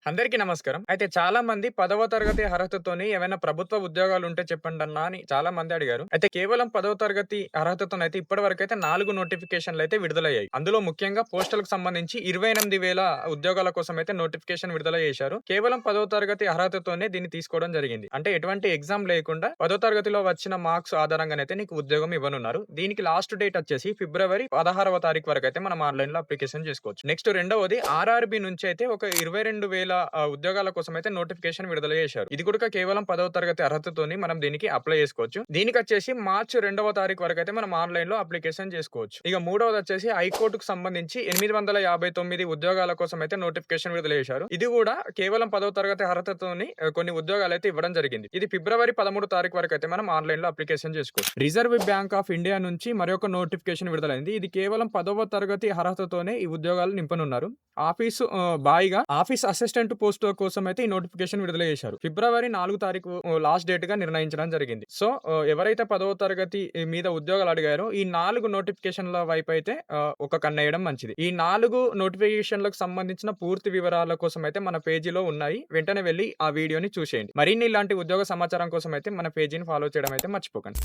అందరికీ నమస్కారం. అయితే చాలా మంది 10వ తరగతి అర్హతతోని ఏవైనా ప్రభుత్వ ఉద్యోగాలుంటే చెప్పండన్నా అని చాలా మంది అడిగారు. అయితే కేవలం 10వ తరగతి అర్హతతోనైతే ఇప్పటివరకైతే 4 నోటిఫికేషన్‌లయితే విడుదలయ్యాయి. అందులో ముఖ్యంగా పోస్టల్‌కి సంబంధించి 28,000 ఉద్యోగాల కోసమైతే నోటిఫికేషన్ విడుదల చేశారు. కేవలం 10వ తరగతి అర్హతతోనే దీన్ని తీసుకోవడం జరిగింది. అంటే ఎటువంటి ఎగ్జామ్ లేకుండా 10వ తరగతిలో వచ్చిన మార్క్స్ ఆధారంగానైతే నీకు ఉద్యోగం ఇవ్వనున్నారు. దీనికి లాస్ట్ డేట్ వచ్చేసి ఫిబ్రవరి 16వ తారీఖు వరకైతే మనం ఆన్‌లైన్‌లో అప్లికేషన్ చేసుకోవచ్చు. నెక్స్ట్ రెండవది ఆర్ఆర్‌బీ నుంచి అయితే ఒక 22,000 ఉద్యోగాల కోసమైతే నోటిఫికేషన్ విడుదల చేశారు. ఇది కూడా కేవలం 10వ తరగతి అర్హతతోని మనం దీనికి అప్లై చేసుకోవచ్చు. దీనికొచ్చేసి మార్చి 2వ తారీఖు వరకైతే మనం ఆన్‌లైన్‌లో అప్లికేషన్ చేసుకోవచ్చు. ఇక మూడవదొచ్చేసి హైకోర్టుకు సంబంధించి 859 ఉద్యోగాల కోసమైతే నోటిఫికేషన్ విడుదల చేశారు. ఇది కూడా కేవలం 10వ తరగతి అర్హతతోని కొన్ని ఉద్యోగాలైతే ఇవ్వడం జరిగింది. ఇది ఫిబ్రవరి 13 తారీఖు వరకైతే మనం ఆన్‌లైన్‌లో అప్లికేషన్ చేసుకోవచ్చు. రిజర్వ్ బ్యాంక్ ఆఫ్ ఇండియా నుంచి మరొక నోటిఫికేషన్ విడుదలైంది. ఇది కేవలం 10వ తరగతి అర్హతతోనే ఈ ఉద్యోగాలు నింపనున్నారు. బాయ్‌గా ఆఫీస్ అసిస్టెంట్ పోస్ట్ కోసం అయితే ఈ నోటిఫికేషన్ విడుదల చేశారు. ఫిబ్రవరి 4 తారీఖు లాస్ట్ డేట్ గా నిర్ణయించడం జరిగింది. సో ఎవరైతే 10వ తరగతి మీద ఉద్యోగాలు అడిగారో ఈ 4 నోటిఫికేషన్ల వైపు అయితే ఒక కన్నేయడం మంచిది. ఈ 4 నోటిఫికేషన్లకు సంబంధించిన పూర్తి వివరాల కోసం అయితే మన పేజీలో ఉన్నాయి. వెంటనే వెళ్లి ఆ వీడియోని చూసేయండి. మరిన్ని ఇలాంటి ఉద్యోగ సమాచారం కోసం అయితే మన పేజీని ఫాలో చేయడం అయితే మర్చిపోకండి.